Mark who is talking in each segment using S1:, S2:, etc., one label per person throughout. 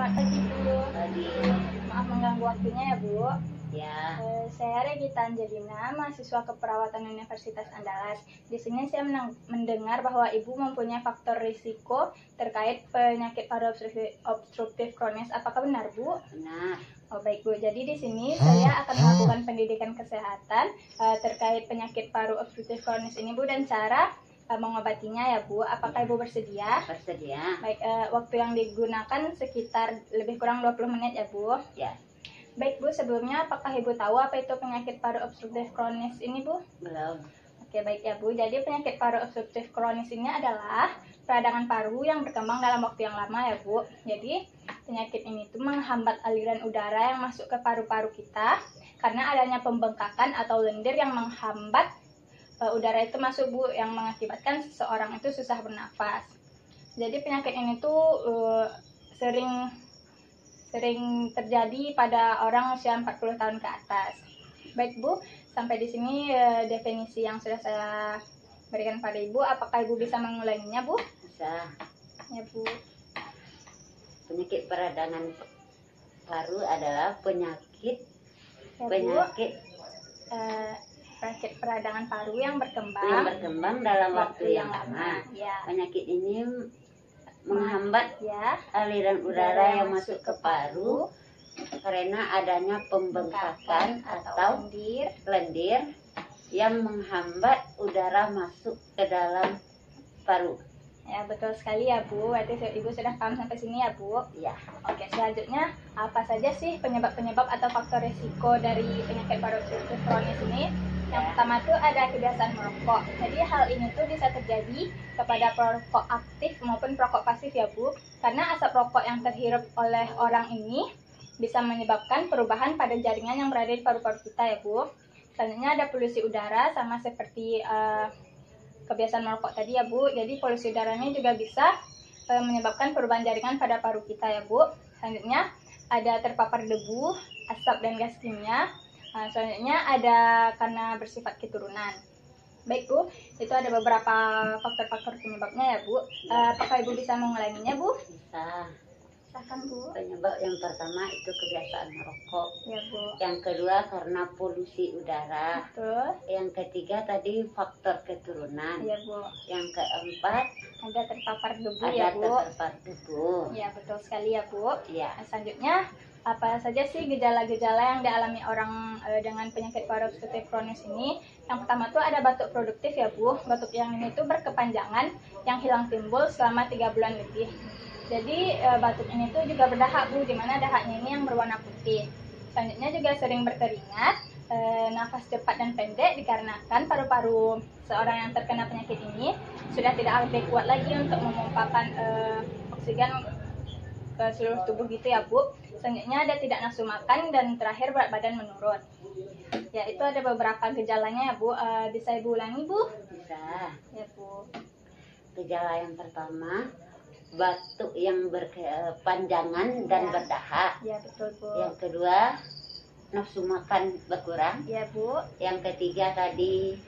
S1: Selamat pagi Bu.
S2: Pagi.
S1: Maaf mengganggu waktunya ya Bu.
S2: Ya.
S1: Saya Regita Angelina, mahasiswa keperawatan Universitas Andalas. Di sini saya mendengar bahwa Ibu mempunyai faktor risiko terkait penyakit paru obstruktif kronis. Apakah benar Bu?
S2: Benar.
S1: Oh baik Bu. Jadi di sini saya akan melakukan pendidikan kesehatan terkait penyakit paru obstruktif kronis ini Bu, dan cara mengobatinya ya Bu. Apakah Ibu bersedia?
S2: Bersedia.
S1: Baik, waktu yang digunakan sekitar lebih kurang 20 menit ya Bu.
S2: Ya.
S1: Baik Bu, sebelumnya apakah Ibu tahu apa itu penyakit paru obstruktif kronis ini Bu?
S2: Belum.
S1: Oke baik ya Bu, jadi penyakit paru obstruktif kronis ini adalah peradangan paru yang berkembang dalam waktu yang lama ya Bu. Jadi penyakit ini tuh menghambat aliran udara yang masuk ke paru-paru kita karena adanya pembengkakan atau lendir yang menghambat udara itu masuk Bu, yang mengakibatkan seseorang itu susah bernafas. Jadi penyakit ini tuh sering terjadi pada orang usia 40 tahun ke atas. Baik Bu, sampai di sini definisi yang sudah saya berikan pada Ibu. Apakah Ibu bisa mengulanginya Bu?
S2: Bisa.
S1: Ya Bu.
S2: Penyakit peradangan paru adalah penyakit
S1: Penyakit peradangan paru yang berkembang
S2: dalam waktu yang lama.
S1: Ya.
S2: Penyakit ini menghambat
S1: Ya.
S2: aliran udara yang masuk ke paru karena adanya pembengkakan atau lendir yang menghambat udara masuk ke dalam paru.
S1: Ya, betul sekali ya Bu. Berarti Ibu sudah paham sampai sini ya Bu?
S2: Ya.
S1: Oke, selanjutnya apa saja sih penyebab-penyebab atau faktor risiko dari penyakit paru obstruktif kronis ini? Yang pertama tuh ada kebiasaan merokok. Jadi hal ini tuh bisa terjadi kepada perokok aktif maupun perokok pasif ya Bu. Karena asap rokok yang terhirup oleh orang ini bisa menyebabkan perubahan pada jaringan yang berada di paru-paru kita ya Bu. Selanjutnya ada polusi udara, sama seperti kebiasaan merokok tadi ya Bu. Jadi polusi udaranya juga bisa menyebabkan perubahan jaringan pada paru kita ya Bu. Selanjutnya ada terpapar debu, asap dan gas kimia. Selanjutnya ada karena bersifat keturunan. Baik Bu, itu ada beberapa faktor-faktor penyebabnya ya Bu. Apakah Ibu bisa mengulanginya Bu?
S2: Bisa.
S1: Silakan Bu.
S2: Penyebab yang pertama itu kebiasaan merokok.
S1: Ya Bu.
S2: Yang kedua karena polusi udara.
S1: Betul.
S2: Yang ketiga tadi faktor keturunan.
S1: Ya Bu.
S2: Yang keempat
S1: Ada terpapar debu
S2: ada
S1: ya Bu.
S2: terpapar debu.
S1: Ya betul sekali ya Bu.
S2: Ya.
S1: Selanjutnya, apa saja sih gejala-gejala yang dialami orang dengan penyakit paru obstruktif kronis ini? Yang pertama tuh ada batuk produktif ya Bu. Batuk yang ini tuh berkepanjangan yang hilang timbul selama 3 bulan lebih. Jadi batuk ini tuh juga berdahak Bu, dimana dahaknya ini yang berwarna putih. Selanjutnya juga sering berkeringat, nafas cepat dan pendek dikarenakan paru-paru seorang yang terkena penyakit ini sudah tidak kuat lagi untuk memompakan oksigen ke seluruh tubuh gitu ya Bu. Selanjutnya ada tidak nafsu makan, dan terakhir berat badan menurun. Ya, itu ada beberapa gejalanya ya Bu. Bisa Ibu ulangi Bu?
S2: Bisa.
S1: Ya Bu.
S2: Gejala yang pertama batuk yang berkepanjangan dan
S1: Ya.
S2: berdahak.
S1: Ya betul Bu.
S2: Yang kedua nafsu makan berkurang.
S1: Ya Bu.
S2: Yang ketiga tadi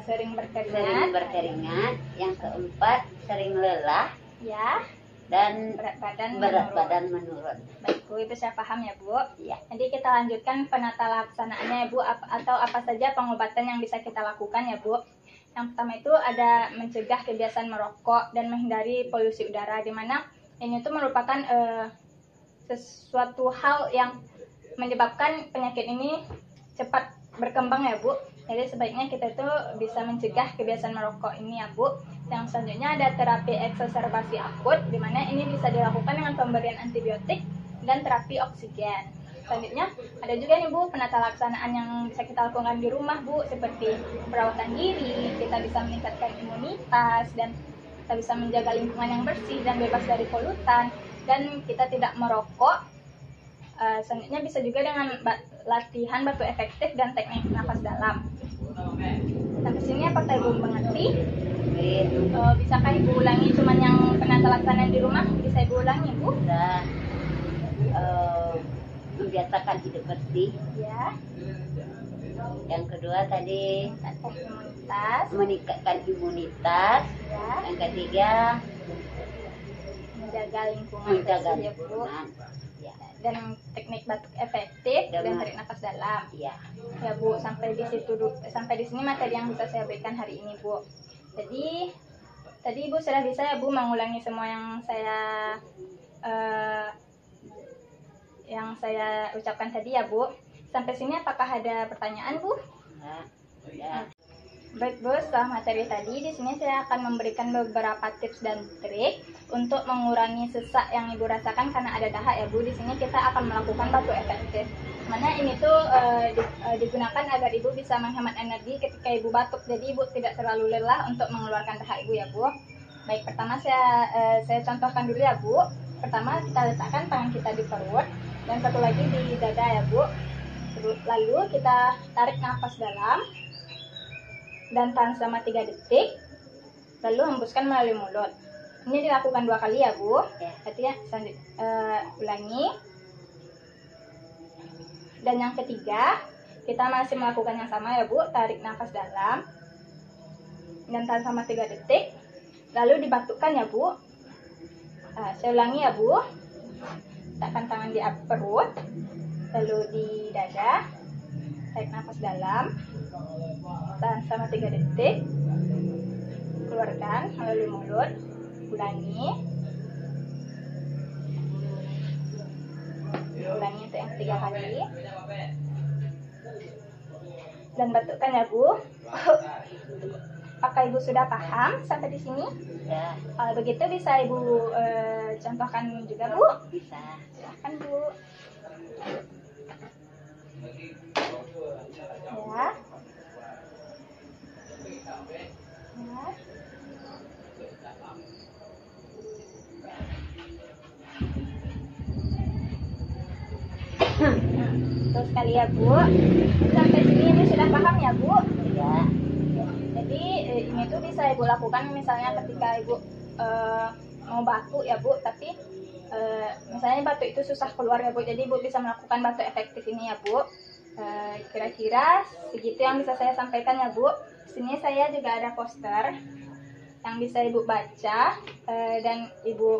S1: Sering berkeringat.
S2: sering berkeringat. Yang keempat sering lelah
S1: Ya.
S2: dan
S1: Berat badan
S2: berat
S1: menurun.
S2: badan menurun.
S1: Baik Bu, itu saya paham ya Bu.
S2: Ya.
S1: Nanti kita lanjutkan penata laksanaannya ya Bu, atau apa saja pengobatan yang bisa kita lakukan ya Bu. Yang pertama itu ada mencegah kebiasaan merokok dan menghindari polusi udara, di mana ini tuh merupakan sesuatu hal yang menyebabkan penyakit ini cepat berkembang ya Bu. Jadi sebaiknya kita itu bisa mencegah kebiasaan merokok ini ya Bu. Yang selanjutnya ada terapi eksaserbasi akut, di mana ini bisa dilakukan dengan pemberian antibiotik dan terapi oksigen. Selanjutnya ada juga nih Bu penata laksanaan yang bisa kita lakukan di rumah Bu, seperti perawatan diri, kita bisa meningkatkan imunitas, dan kita bisa menjaga lingkungan yang bersih dan bebas dari polutan, dan kita tidak merokok. Selanjutnya bisa juga dengan latihan batuk efektif dan teknik nafas dalam. Sampai sini apakah Ibu mengerti? Bisakah Ibu ulangi cuman yang penata laksanaan di rumah? Bisa Ibu ulangi Bu?
S2: Bisa. Membiasakan hidup bersih.
S1: Ya.
S2: Yang kedua tadi
S1: Imunitas.
S2: meningkatkan imunitas.
S1: Ya.
S2: Yang ketiga
S1: menjaga lingkungan bersih ya Bu.
S2: Ya.
S1: Dan teknik batuk efektif dan tarik nafas dalam.
S2: Ya.
S1: Ya Bu, sampai di sini materi yang bisa saya berikan hari ini Bu. Jadi tadi Ibu sudah bisa ya Bu mengulangi semua yang saya ucapkan tadi ya Bu. Sampai sini apakah ada pertanyaan Bu?
S2: Ya.
S1: Baik Bu, setelah materi tadi di sini saya akan memberikan beberapa tips dan trik untuk mengurangi sesak yang Ibu rasakan karena ada dahak ya Bu. Di sini kita akan melakukan batuk efektif. Mana ini tuh digunakan agar Ibu bisa menghemat energi ketika Ibu batuk. Jadi Ibu tidak terlalu lelah untuk mengeluarkan dahak Ibu ya Bu. Baik, pertama saya contohkan dulu ya Bu. Pertama kita letakkan tangan kita di perut dan satu lagi di dada ya Bu. Lalu kita tarik nafas dalam dan tahan selama 3 detik, lalu hembuskan melalui mulut. Ini dilakukan 2 kali ya Bu. Artinya ulangi. Dan yang ketiga, kita masih melakukan yang sama ya Bu. Tarik nafas dalam dan tahan selama 3 detik, lalu dibatukkan ya Bu. Saya ulangi ya Bu. Letakkan tangan di perut, lalu di dada, tarik nafas dalam, tahan selama 3 detik, keluarkan melalui mulut, ulangi untuk yang ketiga kali, dan batukkan ya Bu. Apakah Ibu sudah paham sampai di sini?
S2: Ya.
S1: Kalau begitu bisa Ibu contohkan juga Bu?
S2: Bisa.
S1: Silahkan Bu. Ya. Terus kali ya Bu. Sampai sini Ibu sudah paham ya Bu?
S2: Ya.
S1: Jadi ini tuh bisa Ibu lakukan misalnya ketika Ibu mau batuk ya Bu, tapi misalnya batuk itu susah keluar ya Bu. Jadi Ibu bisa melakukan batuk efektif ini ya Bu. Kira-kira segitu yang bisa saya sampaikan ya Bu. Sini saya juga ada poster yang bisa Ibu baca dan Ibu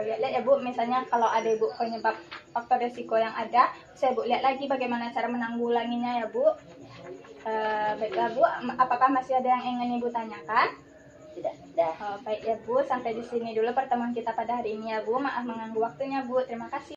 S1: lihat ya Bu. Misalnya kalau ada Ibu penyebab faktor risiko yang ada, bisa Ibu lihat lagi bagaimana cara menanggulanginya ya Bu. Baiklah Bu, apakah masih ada yang ingin Ibu tanyakan?
S2: Tidak.
S1: Baik ya Bu, sampai di sini dulu pertemuan kita pada hari ini ya Bu. Maaf mengganggu waktunya Bu. Terima kasih.